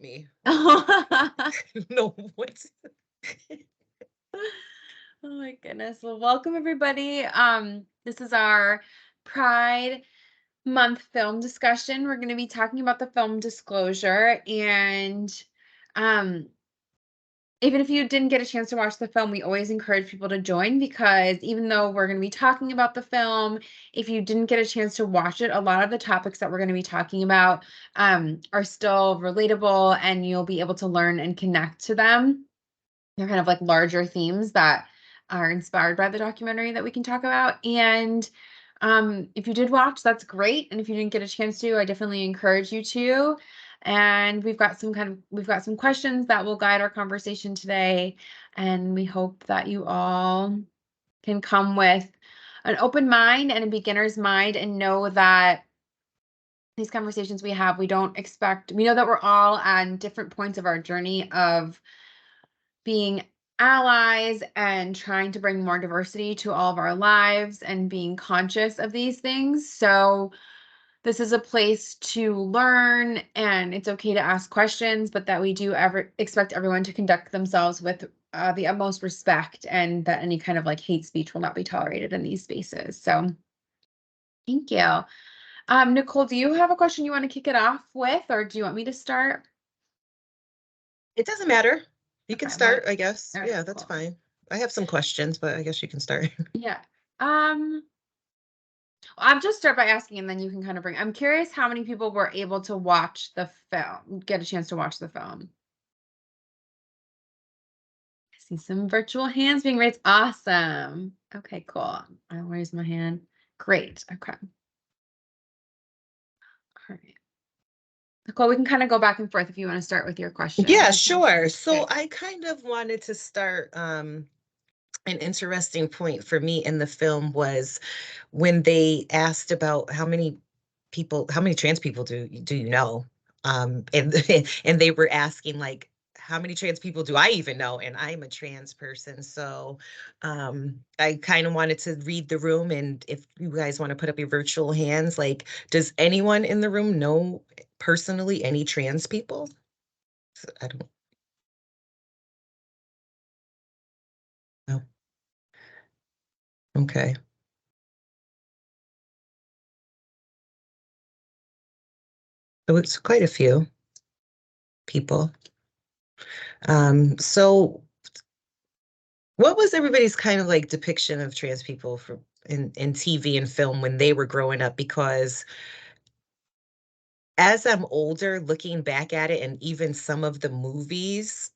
me. Oh No, what? my goodness. Well, welcome everybody. This is our Pride Month film discussion. We're going to be talking about the film Disclosure, and um even if you didn't get a chance to watch the film, we always encourage people to join, because even though we're going to be talking about the film, if you didn't get a chance to watch it, a lot of the topics that we're going to be talking about are still relatable, and you'll be able to learn and connect to them. They're kind of like larger themes that are inspired by the documentary that we can talk about. And if you did watch, that's great. And if you didn't get a chance to, I definitely encourage you to. And we've got some questions that will guide our conversation today. And we hope that you all can come with an open mind and a beginner's mind, and know that these conversations we have, we know that we're all on different points of our journey of being allies and trying to bring more diversity to all of our lives and being conscious of these things. So this is a place to learn, and it's okay to ask questions, but that we do ever expect everyone to conduct themselves with the utmost respect, and that any kind of like hate speech will not be tolerated in these spaces. So thank you. Nicole, do you have a question you want to kick it off with, or do you want me to start? It doesn't matter. You can Okay, start, I guess. okay, Yeah, that's cool. fine. I have some questions, but I guess you can start. Yeah. Um, I'll just start by asking, and then you can kind of I'm curious how many people were able to watch the film, get a chance to watch the film. I see some virtual hands being raised. Awesome. Okay, cool. I'll raise my hand. Great. Okay. All right. Nicole, we can kind of go back and forth if you want to start with your Yeah, question. sure. So Okay. I kind of wanted to start an interesting point for me in the film was when they asked about how many trans people do you know? And and they were asking like, how many trans people do I even know? And I'm a trans person, so I kind of wanted to read the room, and if you guys want to put up your virtual hands, like, does anyone in the room know personally any trans people? I don't know. Okay. So it's quite a few people. So what was everybody's kind of like depiction of trans people for in TV and film when they were growing up? Because as I'm older, looking back at it, and even some of the movies,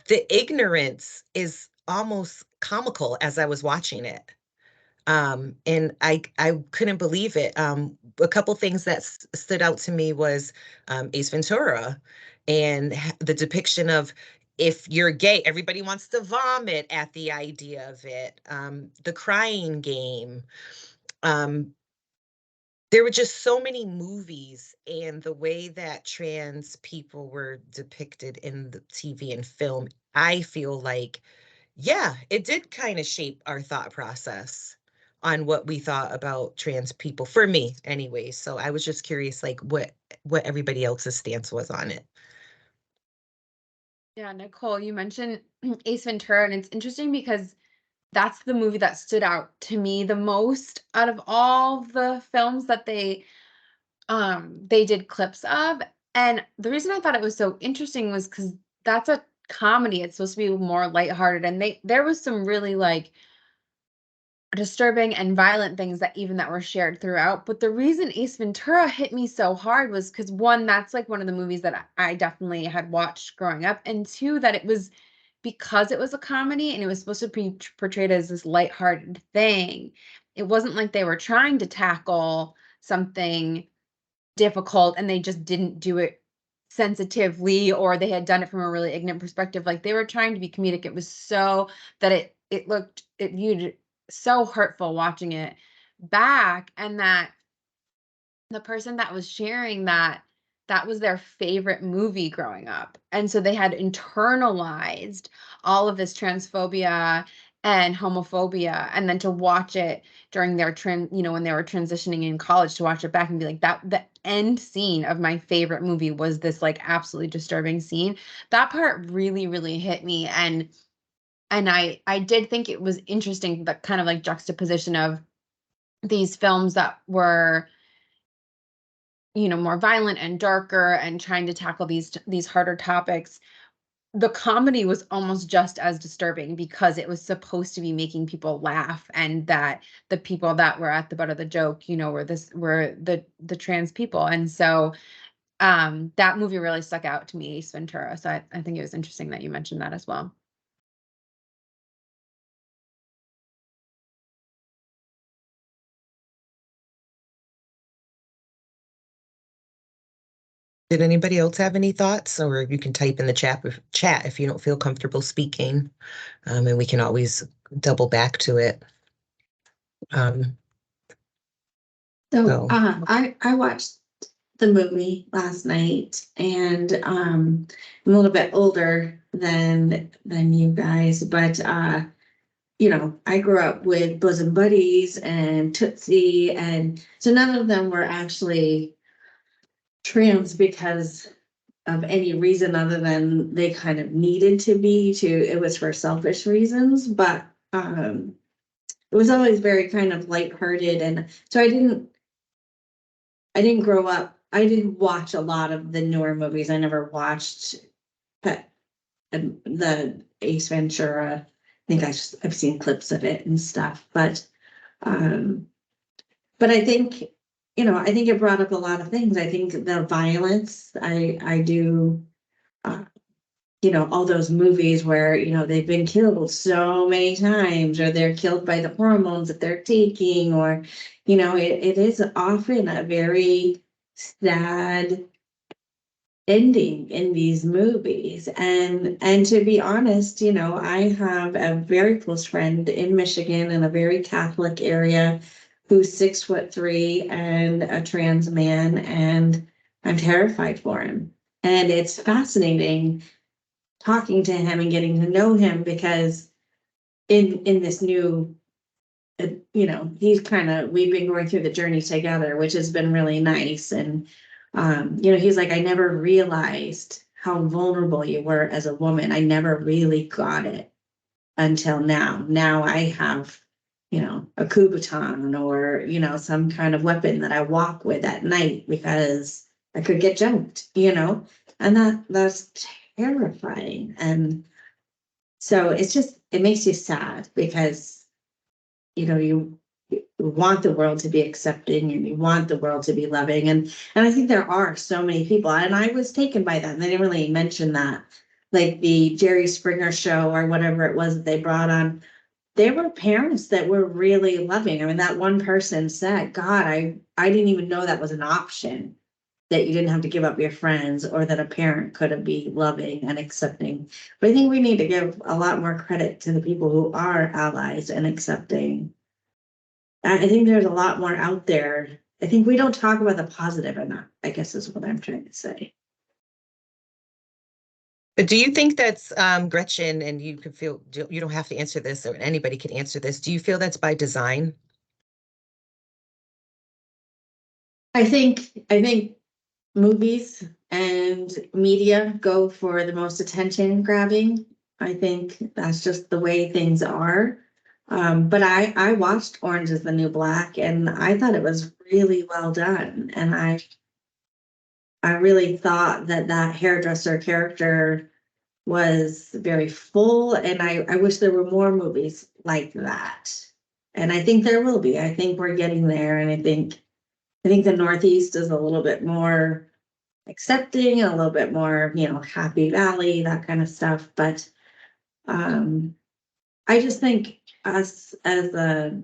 the ignorance is almost comical as I was watching it. And I couldn't believe it. A couple things that stood out to me was Ace Ventura, and the depiction of, if you're gay, everybody wants to vomit at the idea of it. The Crying Game. Um, there were just so many movies, and the way that trans people were depicted in the TV and film, I feel like, yeah, it did kind of shape our thought process on what we thought about trans people, for me anyway. So I was just curious, like, what everybody else's stance was on it. Yeah, Nicole, you mentioned Ace Ventura, and it's interesting because that's the movie that stood out to me the most out of all the films that they did clips of. And the reason I thought it was so interesting was because that's a comedy. It's supposed to be more lighthearted, and there was some really like disturbing and violent things that were shared throughout. But the reason Ace Ventura hit me so hard was because, one, that's like one of the movies that I definitely had watched growing up, and two, that it was because it was a comedy and it was supposed to be portrayed as this lighthearted thing. It wasn't like they were trying to tackle something difficult and they just didn't do it sensitively, or they had done it from a really ignorant perspective. Like, they were trying to be comedic. It was so that it viewed it so hurtful watching it back, and that the person that was sharing that was their favorite movie growing up, and so they had internalized all of this transphobia and homophobia, and then to watch it during their when they were transitioning in college, to watch it back and be like, that the end scene of my favorite movie was this like absolutely disturbing scene. That part really, really hit me. And I did think it was interesting, the kind of like juxtaposition of these films that were, more violent and darker and trying to tackle these harder topics. The comedy was almost just as disturbing because it was supposed to be making people laugh, and that the people that were at the butt of the joke, were the trans people. And so that movie really stuck out to me, Ace Ventura. So I think it was interesting that you mentioned that as well. Did anybody else have any thoughts? Or you can type in the chat if you don't feel comfortable speaking, and we can always double back to it. Um, So so I watched the movie last night, and I'm a little bit older than you guys, but I grew up with Bosom Buddies and Tootsie, and so none of them were actually trans because of any reason other than they kind of needed to be, it was for selfish reasons, but it was always very kind of lighthearted. And so I didn't grow up. I didn't watch a lot of the newer movies. I never watched Pet the Ace Ventura. I think I've seen clips of it and stuff, um, but I think I think it brought up a lot of things. I think the violence. I do. Uh, all those movies where they've been killed so many times, or they're killed by the hormones that they're taking, or it is often a very sad ending in these movies. And to be honest, I have a very close friend in Michigan, in a very Catholic area, who's 6'3" and a trans man, and I'm terrified for him. And it's fascinating talking to him and getting to know him, because in this new we've been going through the journey together, which has been really nice. And he's like, I never realized how vulnerable you were as a woman. I never really got it until now I have a Kubotan, or some kind of weapon that I walk with at night because I could get jumped, and that's terrifying. And so it makes you sad, because you want the world to be accepting, and you want the world to be loving. And I think there are so many people, and I was taken by that, and they didn't really mention that, like the Jerry Springer show or whatever it was that they brought on. There were parents that were really loving. I mean, that one person said, God, I didn't even know that was an option, that you didn't have to give up your friends, or that a parent could be loving and accepting. But I think we need to give a lot more credit to the people who are allies and accepting. I think there's a lot more out there. I think we don't talk about the positive enough, I guess is what I'm trying to say. but do you think that's Gretchen, and you can feel you don't have to answer this, or anybody can answer this. Do you feel that's by design? I think movies and media go for the most attention grabbing. I think that's just the way things are. But I watched Orange is the New Black, and I thought it was really well done. And I really thought that hairdresser character was very full, and I wish there were more movies like that. And I think there will be. I think we're getting there, and I think the Northeast is a little bit more accepting, and a little bit more, Happy Valley, that kind of stuff. But I just think us as a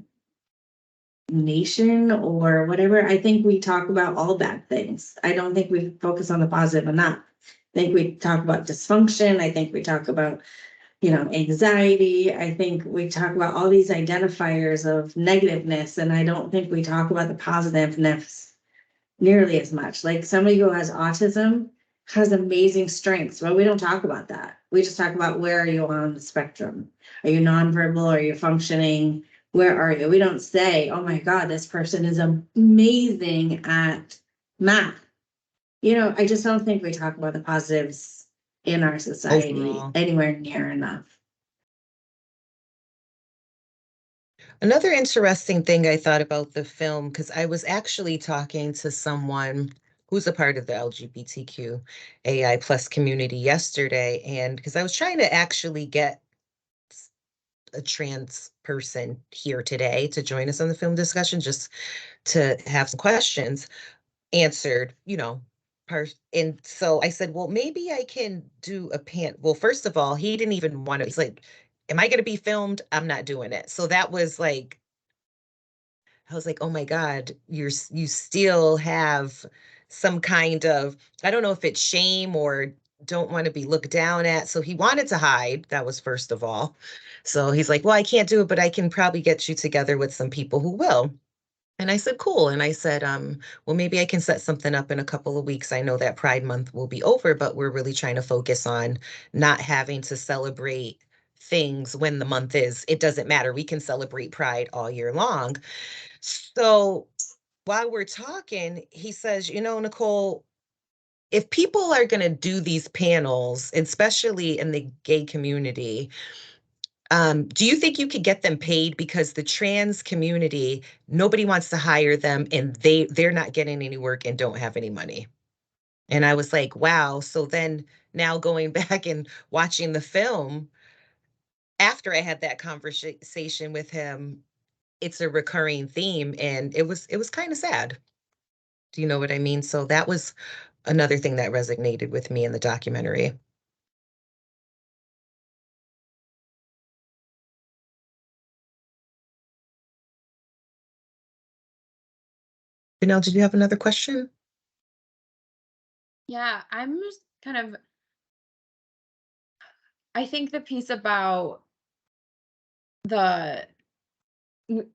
nation or whatever, I think we talk about all bad things. I don't think we focus on the positive enough. I think we talk about dysfunction. I think we talk about, anxiety. I think we talk about all these identifiers of negativeness, and I don't think we talk about the positiveness nearly as much. Like somebody who has autism, has amazing strengths, but we don't talk about that. We just talk about where are you on the spectrum? Are you nonverbal? Are you functioning? Where are you? We don't say, oh my God, this person is amazing at math. I just don't think we talk about the positives in our society overall. anywhere near enough. Another interesting thing I thought about the film, because I was actually talking to someone who's a part of the LGBTQ AI plus community yesterday, and because I was trying to actually get a trans person here today to join us on the film discussion, just to have some questions answered, and so I said, well, maybe I can do a well, first of all, he didn't even want to, he's like, am I going to be filmed? I'm not doing it. So that was like, I was like, oh my God, you still have some kind of, I don't know if it's shame or don't want to be looked down at. So he wanted to hide. That was first of all. So he's like, well, I can't do it, but I can probably get you together with some people who will. And I said, cool. And I said, well, maybe I can set something up in a couple of weeks. I know that Pride Month will be over, but we're really trying to focus on not having to celebrate things when the month is. It doesn't matter. We can celebrate Pride all year long. So while we're talking, he says, Nicole, if people are going to do these panels, especially in the gay community, do you think you could get them paid? Because the trans community, nobody wants to hire them and they're not getting any work and don't have any money. And I was like, wow. So then now going back and watching the film after I had that conversation with him, it's a recurring theme and it was kind of sad. Do you know what I mean? So that was another thing that resonated with me in the documentary. Janelle, did you have another question? Yeah, I'm just kind of, I think the piece about the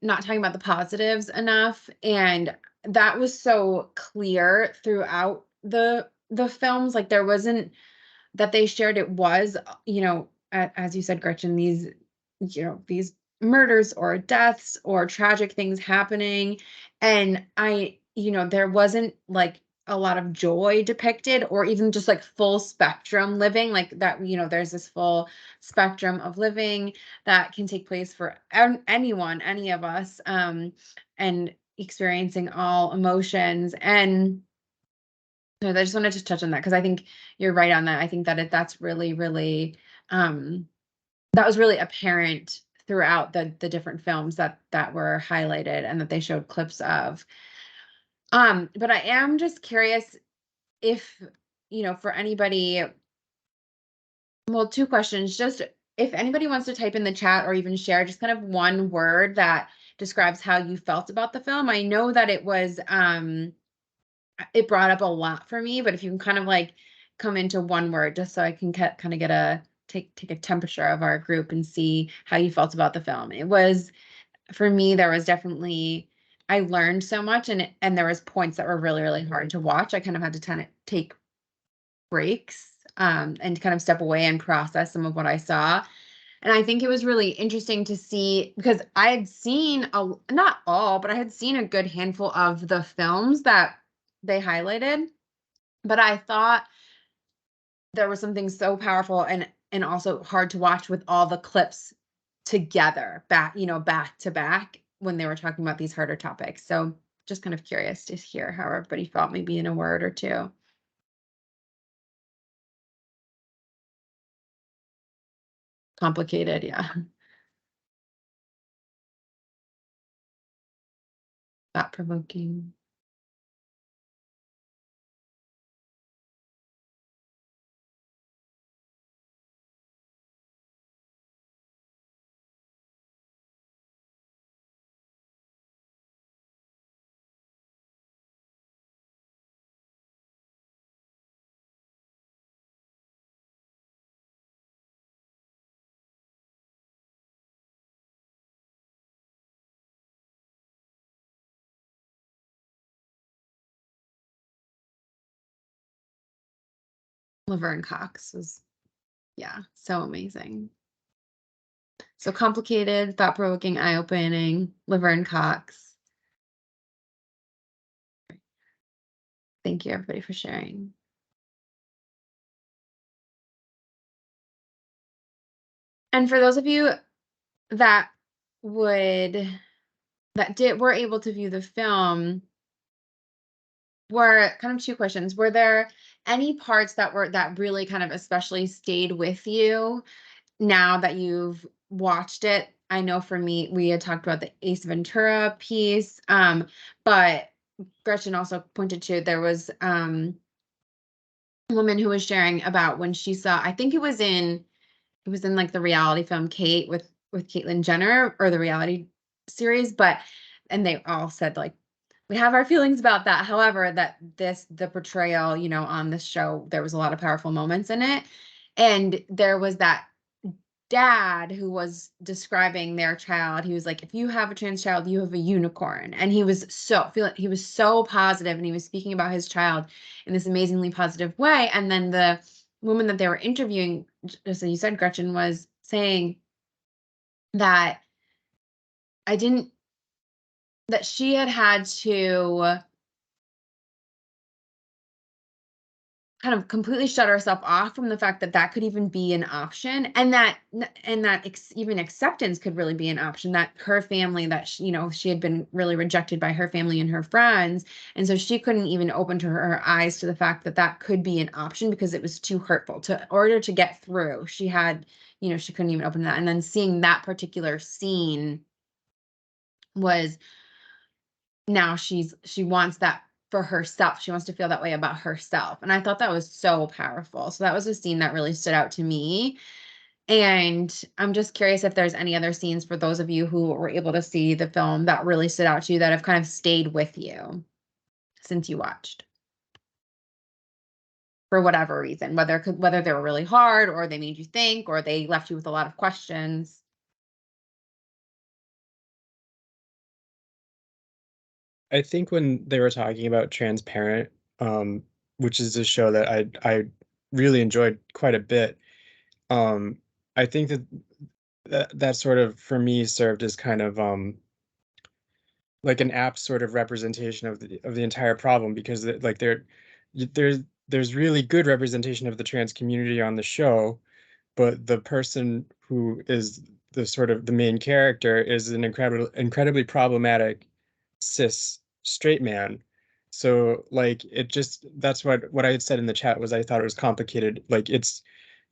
not talking about the positives enough, and that was so clear throughout the films. Like there wasn't that they shared, it was, as you said, Gretchen, these murders or deaths or tragic things happening. And there wasn't like a lot of joy depicted or even just like full spectrum living like that. There's this full spectrum of living that can take place for anyone, any of us, and experiencing all emotions. And no, I just wanted to touch on that because I think you're right on that. I think that that's really, really, that was really apparent throughout the different films that were highlighted and that they showed clips of. But I am just curious if, for anybody, well, two questions. Just if anybody wants to type in the chat or even share just kind of one word that describes how you felt about the film. I know that it brought up a lot for me, but if you can kind of like come into one word just so I can kind of get a take a temperature of our group and see how you felt about the film. It was for me, there was definitely I learned so much and there was points that were really, really hard to watch. I kind of had to take breaks and kind of step away and process some of what I saw. And I think it was really interesting to see because I had seen not all, but I had seen a good handful of the films that they highlighted. But I thought there was something so powerful and also hard to watch with all the clips together, back to back when they were talking about these harder topics. So just kind of curious to hear how everybody felt, maybe in a word or two. Complicated, yeah. Thought provoking. Laverne Cox was, yeah, so amazing. So complicated, thought-provoking, eye-opening, Laverne Cox. Thank you, everybody, for sharing. And for those of you that were able to view the film, were kind of two questions. Were there any parts that really kind of especially stayed with you now that you've watched it? I know for me, we had talked about the Ace Ventura piece, but Gretchen also pointed to there was a woman who was sharing about when she saw, I think it was in like the reality film Kate with Caitlyn Jenner, or the reality series, but and they all said like we have our feelings about that. However, the portrayal, on this show, there was a lot of powerful moments in it. And there was that dad who was describing their child. He was like, if you have a trans child, you have a unicorn. And he was so positive, and he was speaking about his child in this amazingly positive way. And then the woman that they were interviewing, just as you said, Gretchen, was saying that I didn't that she had to kind of completely shut herself off from the fact that that could even be an option, and even acceptance could really be an option, that her family, that she had been really rejected by her family and her friends, and so she couldn't even open to her eyes to the fact that that could be an option, because it was too hurtful. To order to get through, she had, she couldn't even open that. And then seeing that particular scene was, now she wants that for herself. She wants to feel that way about herself. And I thought that was so powerful. So that was a scene that really stood out to me. And I'm just curious if there's any other scenes for those of you who were able to see the film that really stood out to you, that have kind of stayed with you since you watched, for whatever reason, whether they were really hard, or they made you think, or they left you with a lot of questions. I think when they were talking about Transparent, um, which is a show that I really enjoyed quite a bit, um, I think that sort of, for me, served as kind of like an apt sort of representation of the entire problem, because like there's really good representation of the trans community on the show, but the person who is the sort of the main character is an incredibly problematic cis straight man. So like it just, that's what I had said in the chat, was I thought it was complicated. Like it's,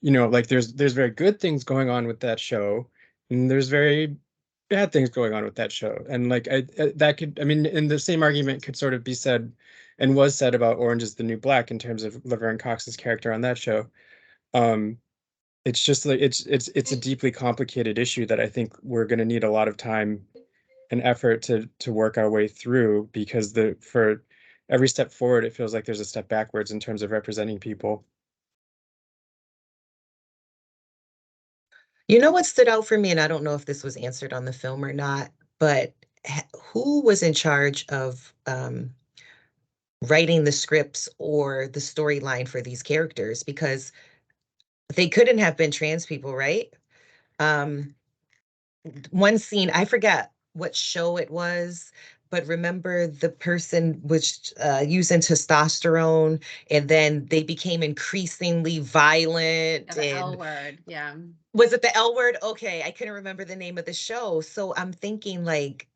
like there's very good things going on with that show, and there's very bad things going on with that show. And like that could, I mean, and the same argument could sort of be said, and was said, about Orange is the New Black in terms of Laverne Cox's character on that show. Um, it's just like it's a deeply complicated issue that I think we're going to need a lot of time and effort to work our way through, because for every step forward, it feels like there's a step backwards in terms of representing people. You know what stood out for me, and I don't know if this was answered on the film or not, but who was in charge of writing the scripts or the storyline for these characters? Because they couldn't have been trans people, right? Um, one scene, I forget what show it was, but remember the person was using testosterone, and then they became increasingly Yeah, violent. the L And word. Yeah. was it the L word? Okay, I couldn't remember the name of the show. So I'm thinking like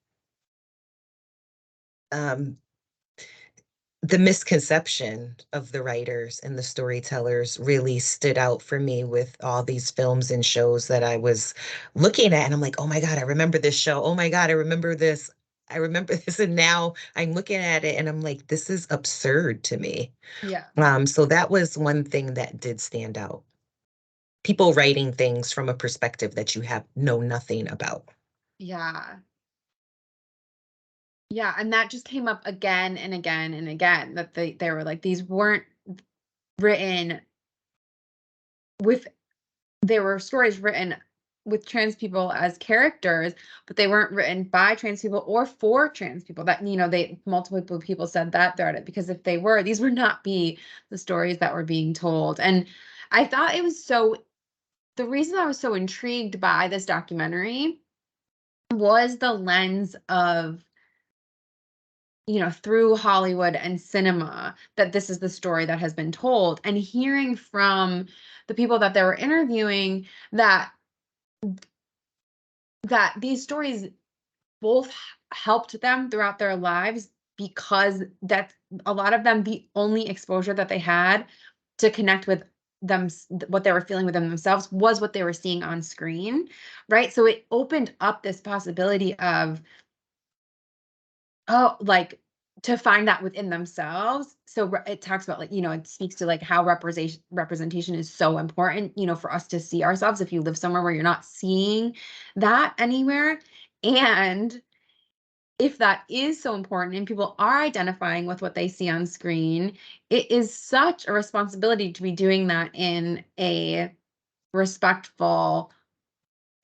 um the misconception of the writers and the storytellers really stood out for me with all these films and shows that I was looking at. And I'm like, oh my God, I remember this show. Oh my God, I remember this. I remember this. And now I'm looking at it and I'm like, this is absurd to me. Yeah. So that was one thing that did stand out. People writing things from a perspective that you have know nothing about. Yeah. Yeah, and that just came up again and again and again, that they were like, these weren't written with they were stories written with trans people as characters, but they weren't written by trans people or for trans people. That, they multiple people said that throughout it, because if they were, these would not be the stories that were being told. And I thought it was the reason I was so intrigued by this documentary was the lens of, through Hollywood and cinema, that this is the story that has been told, and hearing from the people that they were interviewing that these stories both helped them throughout their lives, because that's a lot of them, the only exposure that they had to connect with them, what they were feeling within themselves, was what they were seeing on screen, right? So it opened up this possibility of, oh, like, to find that within themselves. So it talks about, like, it speaks to, like, how representation is so important, for us to see ourselves if you live somewhere where you're not seeing that anywhere. And if that is so important and people are identifying with what they see on screen, it is such a responsibility to be doing that in a respectful,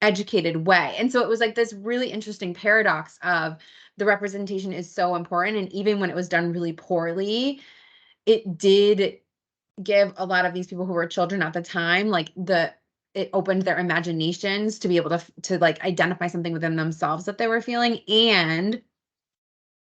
educated way. And so it was like this really interesting paradox of, the representation is so important, and even when it was done really poorly, it did give a lot of these people who were children at the time, like, it opened their imaginations to be able to like identify something within themselves that they were feeling, and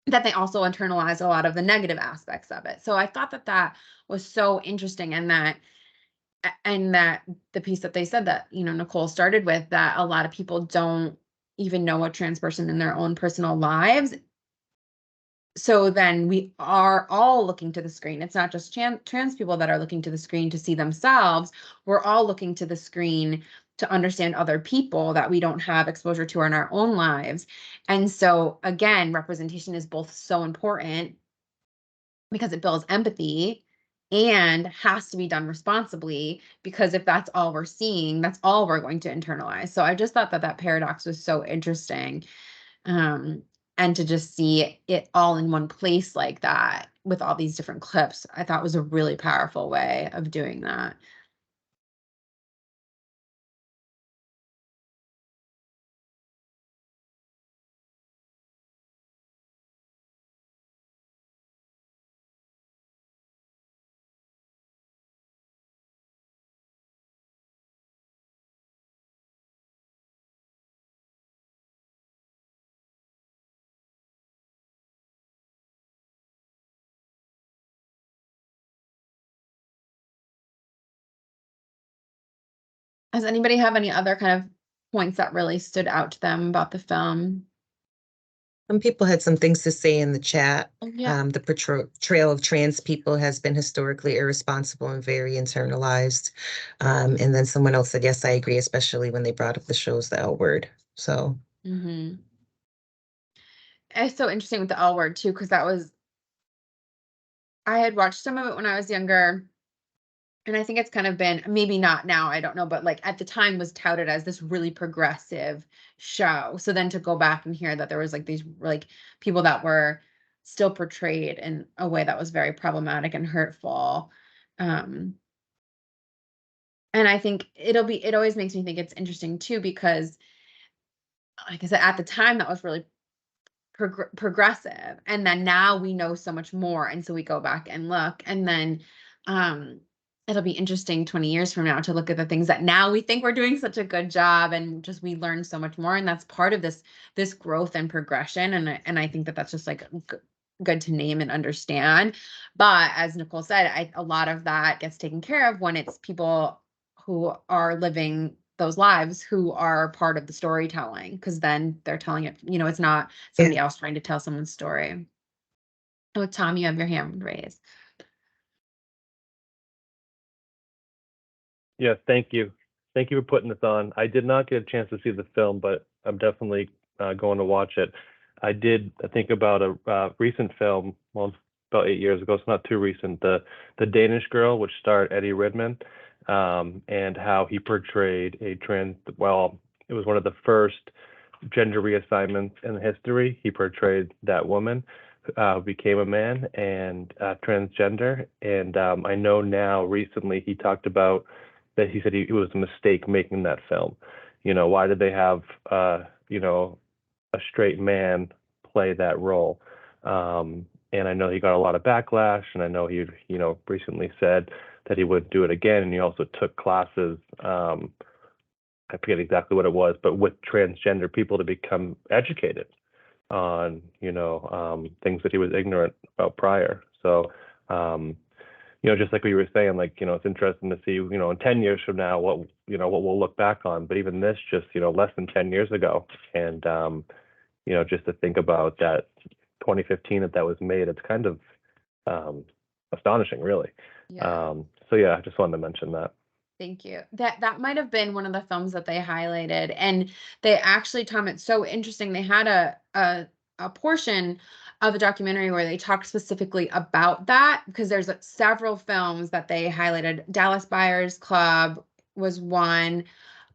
that they also internalize a lot of the negative aspects of it. So I thought that was so interesting, and that the piece that they said that, Nicole started with, that a lot of people don't even know a trans person in their own personal lives. So then we are all looking to the screen. It's not just trans people that are looking to the screen to see themselves. We're all looking to the screen to understand other people that we don't have exposure to in our own lives. And so again, representation is both so important because it builds empathy, and has to be done responsibly, because if that's all we're seeing, that's all we're going to internalize. So I just thought that paradox was so interesting. Um, and to just see it all in one place like that with all these different clips, I thought was a really powerful way of doing that. Does anybody have any other kind of points that really stood out to them about the film? Some people had some things to say in the chat. Yeah. The portrayal of trans people has been historically irresponsible and very internalized. And then someone else said, yes, I agree, especially when they brought up the show's the L Word. So Mm-hmm. It's so interesting with the L Word too, because I had watched some of it when I was younger. And I think it's kind of been, maybe not now, I don't know, but like at the time was touted as this really progressive show. So then to go back and hear that there was like these like people that were still portrayed in a way that was very problematic and hurtful. Um, and I think it always makes me think it's interesting too, because like I said, at the time that was really progressive, and then now we know so much more, and so we go back and look, and then um it'll be interesting 20 years from now to look at the things that now we think we're doing such a good job, and just we learn so much more, and that's part of this growth and progression, and I think that that's just like good to name and understand. But as Nicole said, a lot of that gets taken care of when it's people who are living those lives who are part of the storytelling, because then they're telling it, it's not yeah, somebody else trying to tell someone's story. Oh, Tom, you have your hand raised. Yes, thank you. Thank you for putting this on. I did not get a chance to see the film, but I'm definitely going to watch it. I did think about a recent film, well, it's about 8 years ago. It's not too recent. The Danish Girl, which starred Eddie Redmayne, and how he portrayed a trans. Well, it was one of the first gender reassignments in history. He portrayed that woman who became a man and transgender. And I know now recently he talked about that he said it was a mistake making that film. why did they have, a straight man play that role? And I know he got a lot of backlash, and I know he, recently said that he would do it again, and he also took classes. I forget exactly what it was, but with transgender people to become educated on, things that he was ignorant about prior. So, just like we were saying, like, it's interesting to see, in 10 years from now, what we'll look back on. But even this, just, less than 10 years ago. And, just to think about that 2015 that was made, it's kind of astonishing, really. Yeah. So yeah, I just wanted to mention that. Thank you. That might have been one of the films that they highlighted, and they actually, Tom, it's so interesting. They had a portion of the documentary where they talked specifically about that, because there's several films that they highlighted. Dallas Buyers Club was one,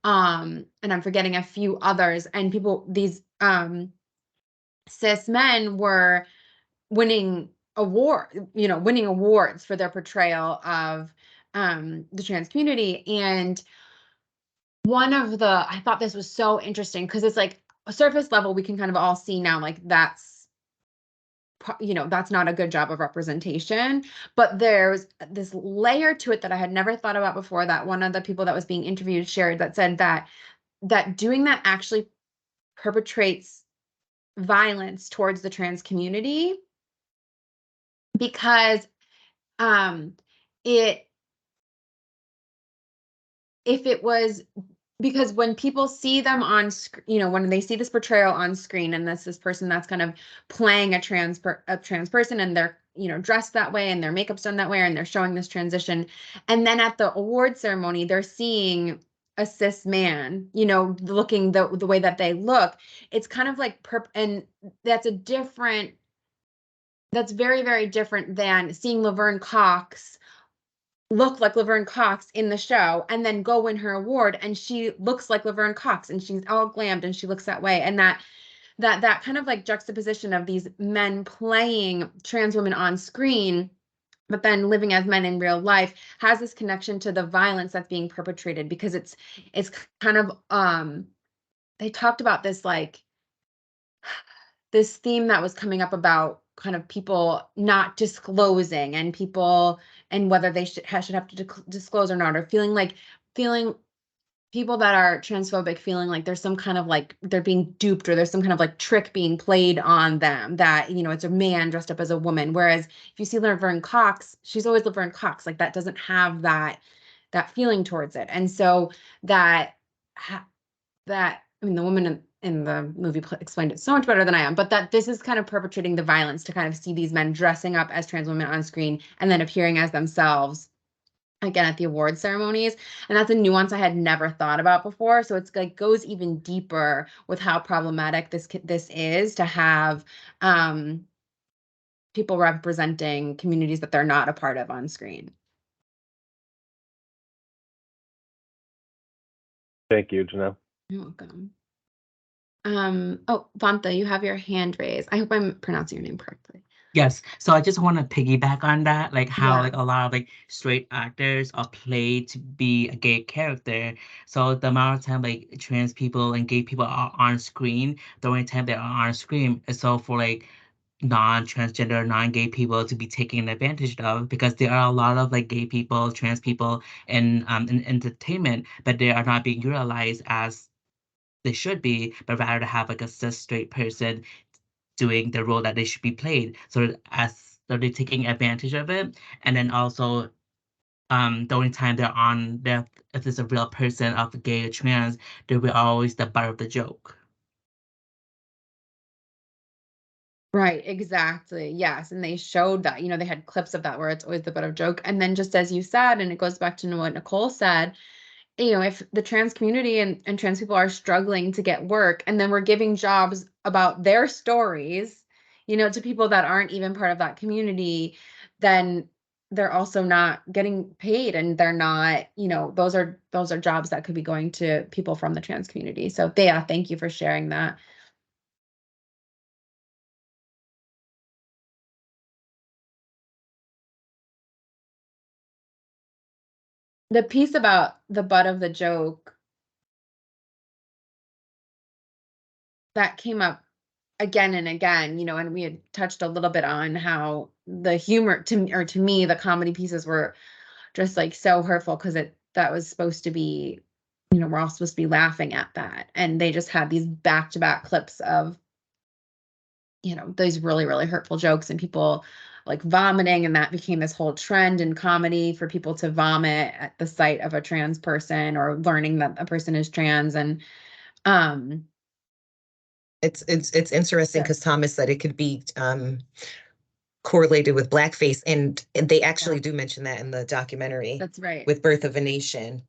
and I'm forgetting a few others. And these cis men were winning winning awards for their portrayal of the trans community. And I thought this was so interesting, because it's like a surface level, we can kind of all see now, like that's not a good job of representation. But there's this layer to it that I had never thought about before, that one of the people that was being interviewed shared, that said that doing that actually perpetrates violence towards the trans community, because it if it was because when people see them on when they see this portrayal on screen, and this person that's kind of playing a trans person, and they're dressed that way, and their makeup's done that way, and they're showing this transition, and then at the award ceremony they're seeing a cis man looking the way that they look, it's kind of like and that's very, very different than seeing Laverne Cox look like Laverne Cox in the show, and then go win her award, and she looks like Laverne Cox, and she's all glammed, and she looks that way. And that kind of like juxtaposition of these men playing trans women on screen, but then living as men in real life, has this connection to the violence that's being perpetrated, because it's kind of they talked about this, like, this theme that was coming up about kind of people not disclosing, and people, and whether they should have to disclose or not, or feeling people that are transphobic feeling like there's some kind of like they're being duped, or there's some kind of like trick being played on them, that it's a man dressed up as a woman. Whereas if you see Laverne Cox, she's always Laverne Cox, like that doesn't have that feeling towards it. And so that I mean, the woman in the movie explained it so much better than I am, but that this is kind of perpetrating the violence, to kind of see these men dressing up as trans women on screen, and then appearing as themselves again at the award ceremonies. And that's a nuance I had never thought about before. So it's like goes even deeper with how problematic this is, to have people representing communities that they're not a part of on screen. Thank you, Janelle. You're welcome. Oh, Vanta, you have your hand raised. I hope I'm pronouncing your name correctly. Yes, so I just want to piggyback on that, like how Yeah. like a lot of like straight actors are played to be a gay character. So the amount of time like trans people and gay people are on screen, the only time they are on screen is so for like non-transgender, non-gay people to be taken advantage of, because there are a lot of like gay people, trans people in entertainment, but they are not being utilized as they should be, but rather to have like a cis straight person doing the role that they should be played. So they're taking advantage of it. And then also the only time they're on there, if it's a real person of gay or trans, they will always the butt of the joke. Right, exactly. Yes. And they showed that, they had clips of that where it's always the butt of joke. And then just as you said, and it goes back to what Nicole said, if the trans community and trans people are struggling to get work, and then we're giving jobs about their stories, to people that aren't even part of that community, then they're also not getting paid, and they're not, those are jobs that could be going to people from the trans community. So yeah, thank you for sharing that. The piece about the butt of the joke, that came up again and again, you know, and we had touched a little bit on how the humor to me, the comedy pieces were just like so hurtful because that was supposed to be, you know, we're all supposed to be laughing at that. And they just had these back-to-back clips of, you know, these really, really hurtful jokes and people like vomiting. And that became this whole trend in comedy for people to vomit at the sight of a trans person or learning that a person is trans. And um It's interesting so, because Thomas said it could be correlated with blackface, and they yeah, actually do mention that in the documentary that's right. with Birth of a Nation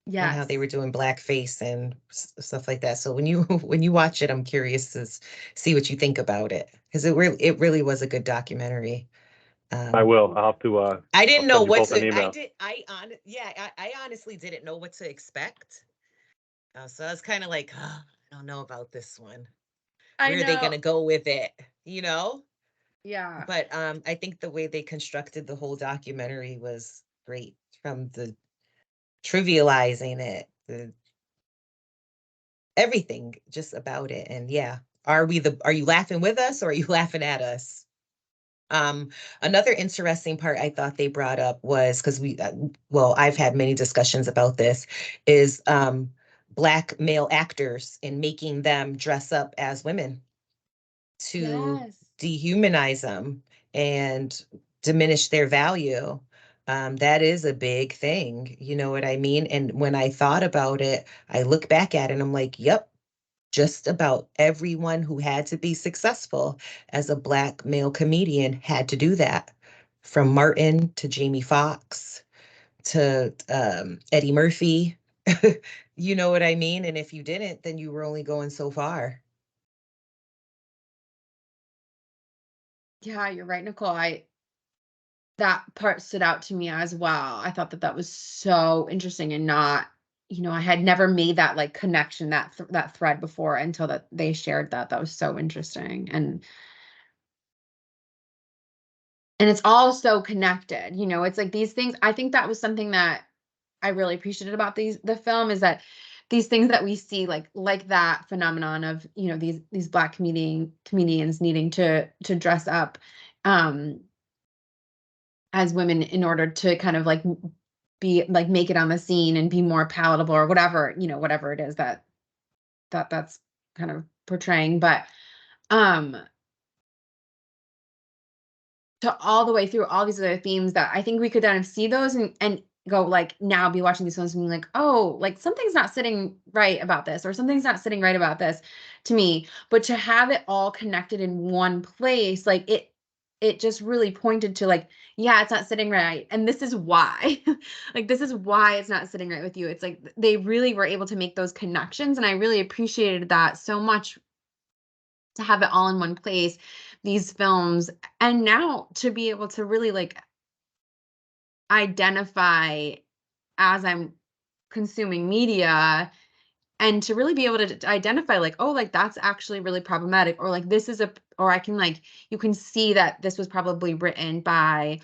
and how they Yes. were doing blackface and stuff like that. So when you when you watch it, I'm curious to see what you think about it because it really was a good documentary. I Um, will. I'll have to. I I'll didn't know send you what both an to. I email. did. I honestly didn't know what to expect. So I was kind of like, oh, I don't know about this one. I Where are they know. gonna go with it? You know? Yeah. But I think the way they constructed the whole documentary was great, from the trivializing it, the everything just about it. And yeah, are you laughing with us or are you laughing at us? Another interesting part I thought they brought up was because well, I've had many discussions about this, is Black male actors and making them dress up as women to Yes. dehumanize them and diminish their value. That is a big thing, you know what I mean? And when I thought about it, I look back at it and I'm like, yep, just about everyone who had to be successful as a Black male comedian had to do that. From Martin to Jamie Foxx to Eddie Murphy. You know what I mean? And if you didn't, then you were only going so far. Yeah, you're right, Nicole. That part stood out to me as well. I thought that that was so interesting and not, you know, I had never made that like connection, that thread before until that they shared that. That was so interesting. And it's all so connected, you know, it's like these things. I think that was something that I really appreciated about the film is that these things that we see like that phenomenon of, you know, these Black comedians needing to dress up um as women in order to kind of like be like make it on the scene and be more palatable or whatever, you know, whatever it is that's kind of portraying. But um to all the way through all these other themes that I think we could kind of see those and go like now be watching these films and being like, oh, like something's not sitting right about this, or something's not sitting right about this to me. But to have it all connected in one place, like it just really pointed to like, yeah, it's not sitting right. And this is why. Like this is why it's not sitting right with you. It's like they really were able to make those connections. And I really appreciated that so much to have it all in one place, these films, and now to be able to really like identify as I'm consuming media and to really be able to identify like, oh, like that's actually really problematic, or like this is or I can like, you can see that this was probably written by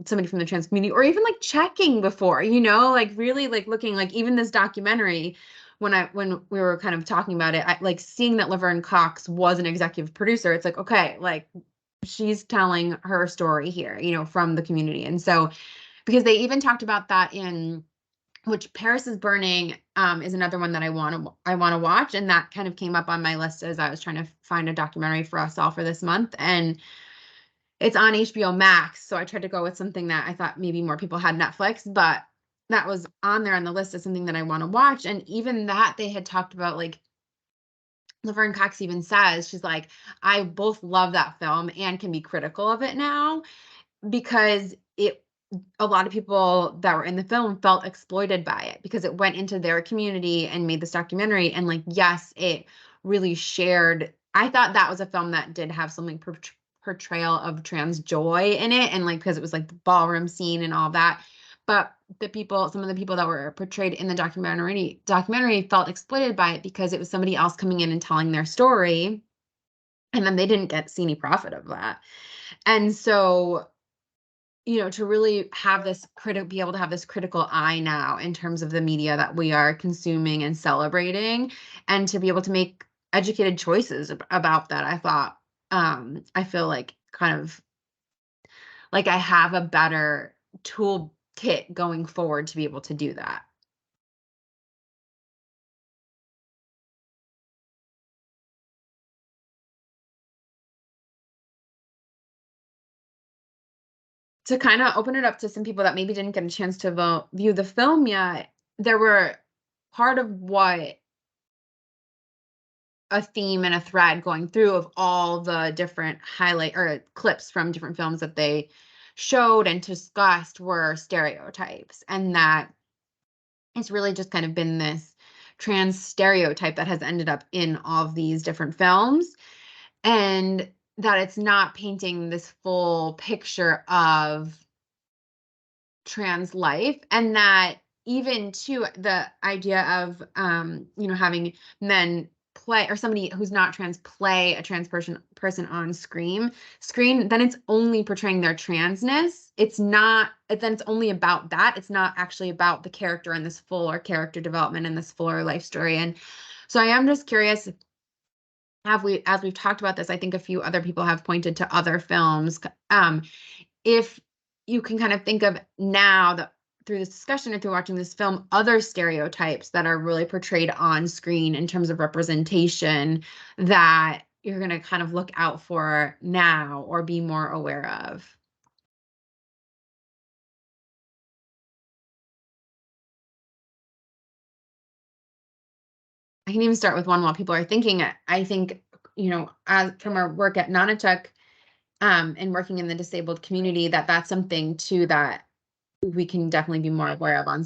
somebody from the trans community, or even like checking before, you know, like really like looking like even this documentary, when we were kind of talking about it, I like seeing that Laverne Cox was an executive producer. It's like, okay, like she's telling her story here, you know, from the community. And so because they even talked about that in which Paris is Burning is another one that I want to watch, and that kind of came up on my list as I was trying to find a documentary for us all for this month. And it's on HBO Max, so I tried to go with something that I thought maybe more people had Netflix, but that was on there on the list as something that I want to watch. And even that they had talked about, like Laverne Cox even says, she's like, I both love that film and can be critical of it now because a lot of people that were in the film felt exploited by it because it went into their community and made this documentary. And like, yes, it really shared. I thought that was a film that did have something portrayal of trans joy in it. And like, because it was like the ballroom scene and all that. But some of the people that were portrayed in the documentary felt exploited by it because it was somebody else coming in and telling their story. And then they didn't see any profit of that. And so, you know, to really have this be able to have this critical eye now in terms of the media that we are consuming and celebrating, and to be able to make educated choices about that. I thought, I feel like kind of like I have a better toolkit going forward to be able to do that. To kind of open it up to some people that maybe didn't get a chance to view the film yet, there were part of what a theme and a thread going through of all the different highlight or clips from different films that they showed and discussed were stereotypes, and that it's really just kind of been this trans stereotype that has ended up in all of these different films, and that it's not painting this full picture of trans life, and that even to the idea of having men play, or somebody who's not trans play a trans person on screen, then it's only portraying their transness. It's not, then it's only about that. It's not actually about the character and this fuller character development and this fuller life story. And so I am just curious, as we've talked about this, I think a few other people have pointed to other films, if you can kind of think of now that through this discussion or through watching this film, other stereotypes that are really portrayed on screen in terms of representation that you're going to kind of look out for now or be more aware of. I can even start with one while people are thinking. I think, as from our work at Nonotuck, and working in the disabled community, that's something too that we can definitely be more aware of on.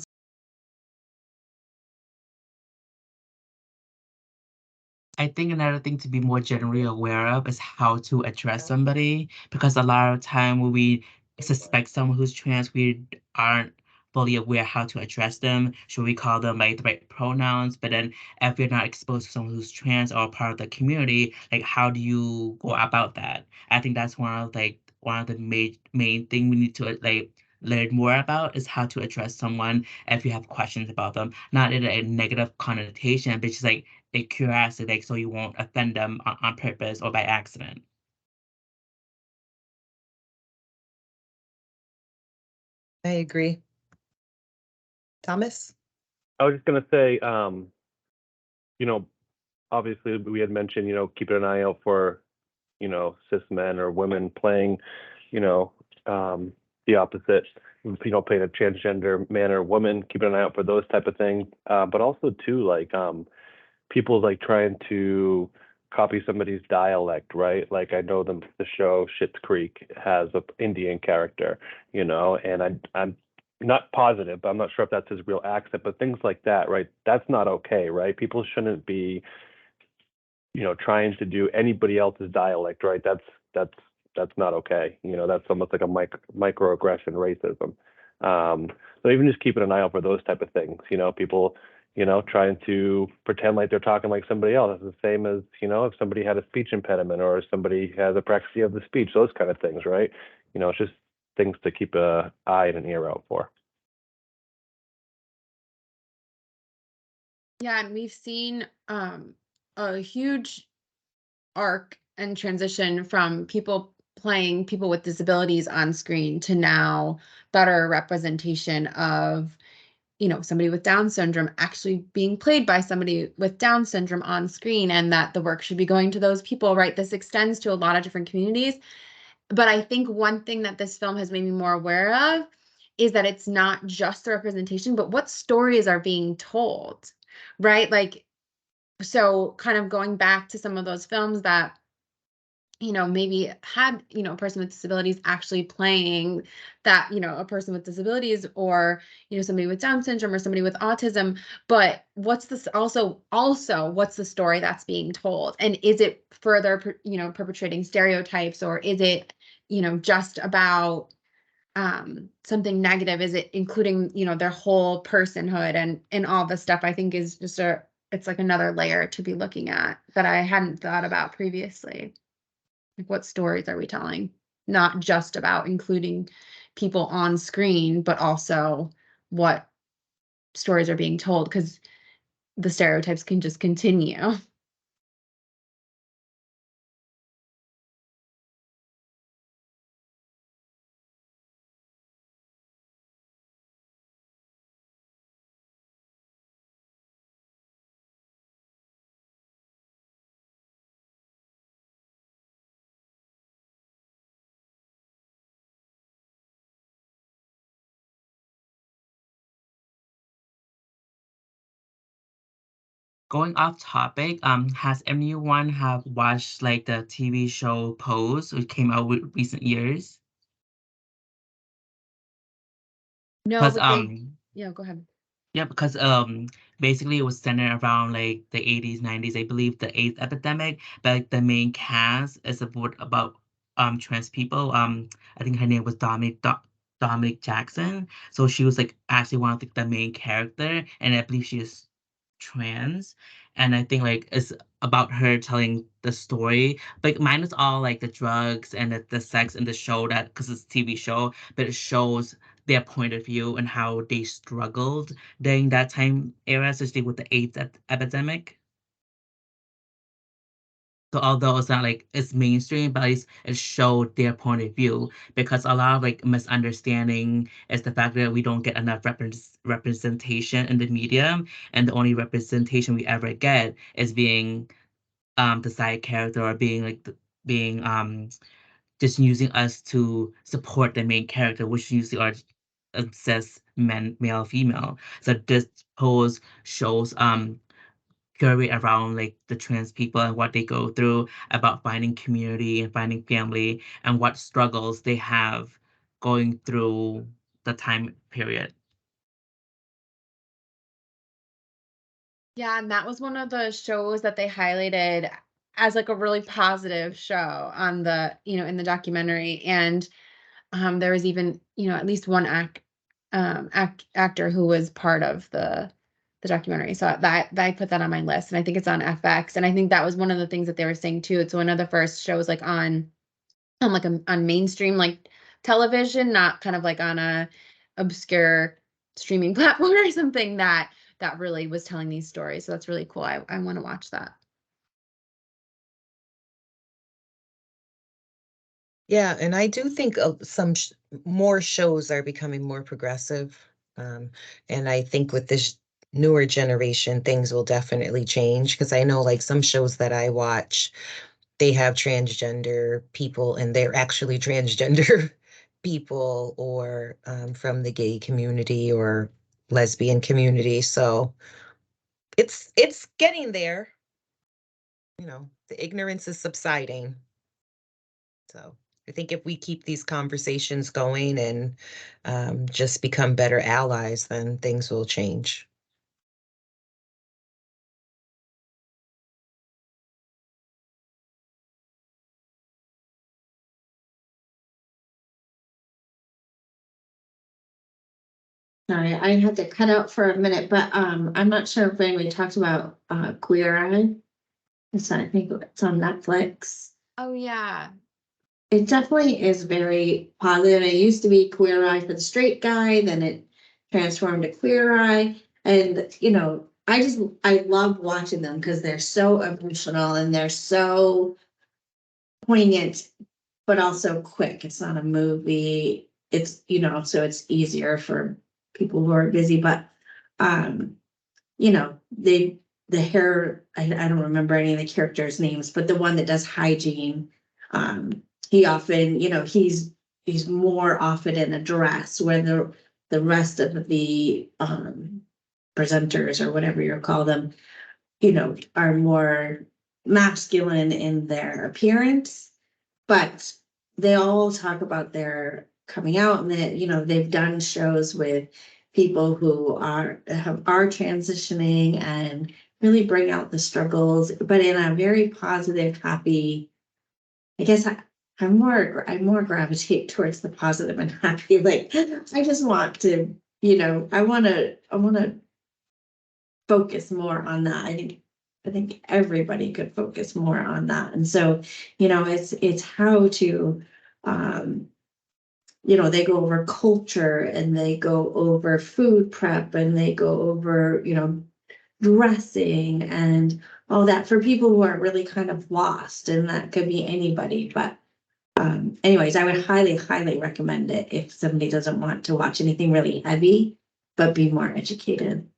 I think another thing to be more generally aware of is how to address somebody, because a lot of time when we suspect someone who's trans, we aren't fully aware how to address them. Should we call them like the right pronouns? But then if you're not exposed to someone who's trans or part of the community, like how do you go about that? I think that's one of the main thing we need to like learn more about, is how to address someone if you have questions about them, not in a negative connotation, but just like a curiosity, like so you won't offend them on purpose or by accident. I agree. Thomas? I was just gonna say, obviously we had mentioned, keeping an eye out for, cis men or women playing, the opposite, playing a transgender man or woman, keeping an eye out for those type of things. But also too, like, people like trying to copy somebody's dialect, right? Like I know the show Schitt's Creek has a Indian character, and I'm not positive, but I'm not sure if that's his real accent, but things like that, right? That's not okay, right? People shouldn't be, trying to do anybody else's dialect, right? That's not okay. That's almost like a microaggression racism. So even just keeping an eye out for those type of things, people, trying to pretend like they're talking like somebody else. It's the same as, if somebody had a speech impediment or somebody has apraxia of the speech, those kind of things, right? It's just things to keep an eye and an ear out for. Yeah, and we've seen a huge arc and transition from people playing people with disabilities on screen to now better representation of, somebody with Down syndrome actually being played by somebody with Down syndrome on screen, and that the work should be going to those people, right? This extends to a lot of different communities. But I think one thing that this film has made me more aware of is that it's not just the representation, but what stories are being told, right? Like, so kind of going back to some of those films that maybe had, a person with disabilities actually playing that, a person with disabilities, or, somebody with Down syndrome or somebody with autism. But what's this also what's the story that's being told? And is it further, perpetrating stereotypes, or is it, just about something negative? Is it including, their whole personhood and all this stuff? I think is just it's like another layer to be looking at that I hadn't thought about previously. Like, what stories are we telling? Not just about including people on screen, but also what stories are being told, because the stereotypes can just continue. Going off topic, has anyone have watched like the TV show Pose, which came out with recent years? No, Because but yeah, go ahead. yeah, because basically it was centered around like the 80s, 90s, I believe the AIDS epidemic, but like the main cast is about trans people. I think her name was Dominic Jackson. So she was like actually one of the main character, and I believe she is trans. And I think like it's about her telling the story. Like minus all like the drugs and the sex in the show, that because it's a TV show, but it shows their point of view and how they struggled during that time era, especially with the AIDS epidemic. So although it's not like it's mainstream, but at least it showed their point of view, because a lot of like misunderstanding is the fact that we don't get enough representation in the media, and the only representation we ever get is being the side character, or being like being just using us to support the main character, which usually are cis men, male, female. So this pose shows curate around like the trans people and what they go through, about finding community and finding family, and what struggles they have going through the time period. Yeah, and that was one of the shows that they highlighted as like a really positive show on the, in the documentary. And there was even, at least one actor who was part of the documentary. So that I put that on my list, and I think it's on FX. And I think that was one of the things that they were saying too. It's one of the first shows like on mainstream like television, not kind of like on a obscure streaming platform or something, that really was telling these stories. So that's really cool. I want to watch that. Yeah, and I do think some more shows are becoming more progressive. Um, and I think with this newer generation, things will definitely change, because I know like some shows that I watch, they have transgender people and they're actually transgender people, or from the gay community or lesbian community. So it's getting there. The ignorance is subsiding. So I think if we keep these conversations going and just become better allies, then things will change. Sorry, I had to cut out for a minute, but I'm not sure if anybody talked about Queer Eye. I think it's on Netflix. Oh yeah. It definitely is very positive. It used to be Queer Eye for the straight guy, then it transformed to Queer Eye. And I love watching them because they're so emotional and they're so poignant, but also quick. It's not a movie. It's, so it's easier for people who are busy, but the hair, I don't remember any of the characters' names, but the one that does hygiene, he often, he's more often in a dress, where the rest of the presenters, or whatever you call them, are more masculine in their appearance. But they all talk about their coming out, and that, they've done shows with people who are transitioning, and really bring out the struggles, but in a very positive, happy. I guess I more gravitate towards the positive and happy. Like, I just want to, I want to focus more on that. I think everybody could focus more on that. And so, it's how to, they go over culture, and they go over food prep, and they go over, dressing and all that, for people who are really kind of lost, and that could be anybody. But anyways, I would highly, highly recommend it if somebody doesn't want to watch anything really heavy, but be more educated.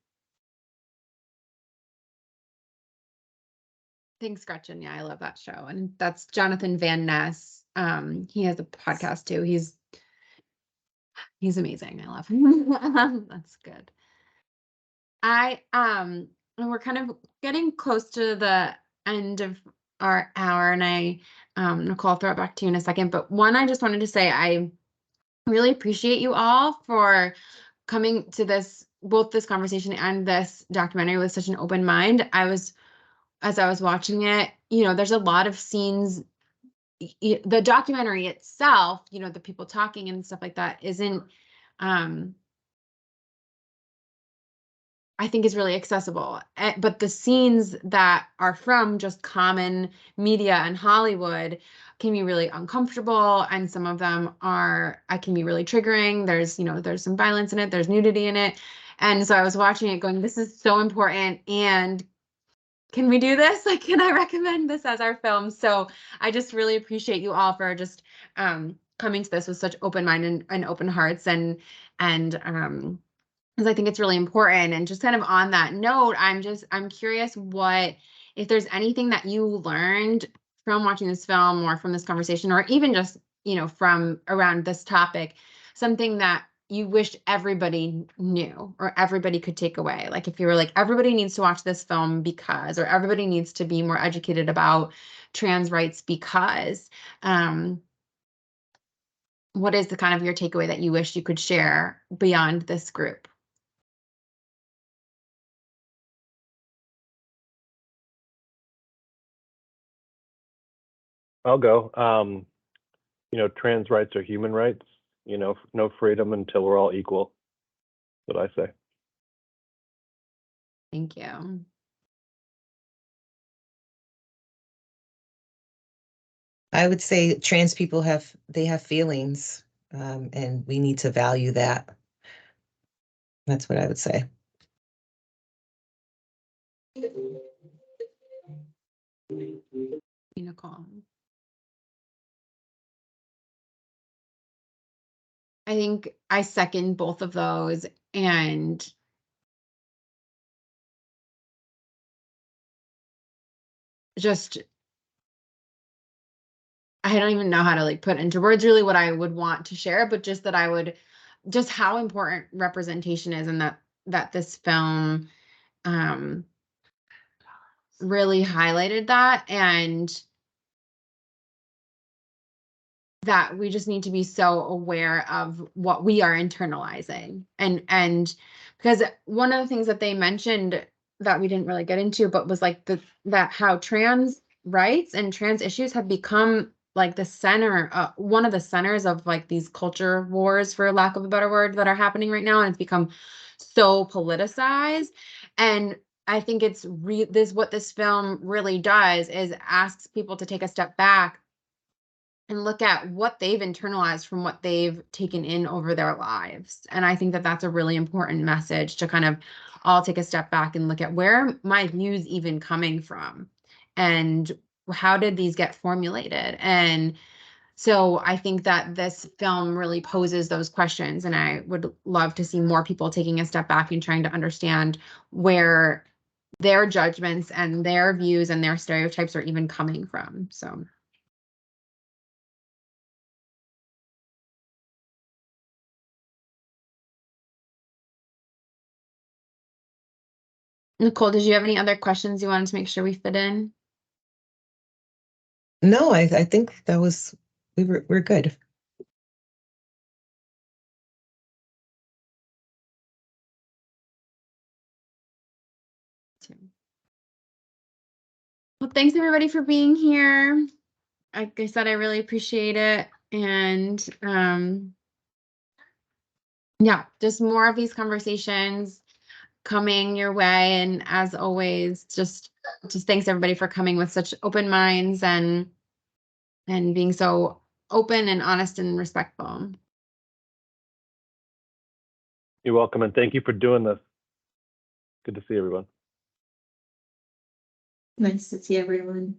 Thanks, Gretchen. Yeah, I love that show. And that's Jonathan Van Ness. He has a podcast too. He's amazing. I love him. That's good. I And we're kind of getting close to the end of our hour, and Nicole, I'll throw it back to you in a second. But one, I just wanted to say I really appreciate you all for coming to both this conversation and this documentary with such an open mind. As I was watching it, there's a lot of scenes. The documentary itself, the people talking and stuff like that isn't, I think is really accessible. But the scenes that are from just common media and Hollywood can be really uncomfortable. And some of them can be really triggering. There's some violence in it. There's nudity in it. And so I was watching it going, this is so important. And can we do this? Like, can I recommend this as our film? So I just really appreciate you all for just coming to this with such open mind and open hearts and because I think it's really important. And just kind of on that note, I'm curious if there's anything that you learned from watching this film or from this conversation, or even just, from around this topic, something that you wish everybody knew or everybody could take away. Like if you were like, everybody needs to watch this film or everybody needs to be more educated about trans rights because, what is the kind of your takeaway that you wish you could share beyond this group? I'll go. Trans rights are human rights. No freedom until we're all equal. That's what I say. Thank you. I would say trans people have feelings, and we need to value that. That's what I would say. Nicole. I think I second both of those, and just I don't even know how to like put into words really what I would want to share, but just that just how important representation is, and that this film really highlighted that, and that we just need to be so aware of what we are internalizing. And because one of the things that they mentioned that we didn't really get into, but was like that how trans rights and trans issues have become like the center, one of the centers of like these culture wars, for lack of a better word, that are happening right now. And it's become so politicized. And I think what this film really does is asks people to take a step back and look at what they've internalized from what they've taken in over their lives. And I think that that's a really important message to kind of all take a step back and look at where my views even coming from and how did these get formulated. And so I think that this film really poses those questions, and I would love to see more people taking a step back and trying to understand where their judgments and their views and their stereotypes are even coming from. So Nicole, did you have any other questions you wanted to make sure we fit in? No, I think we're good. Well, thanks everybody for being here. Like I said, I really appreciate it. And yeah, just more of these conversations coming your way. And as always, just thanks everybody for coming with such open minds and being so open and honest and respectful. You're welcome, and thank you for doing this. Good to see everyone. Nice to see everyone.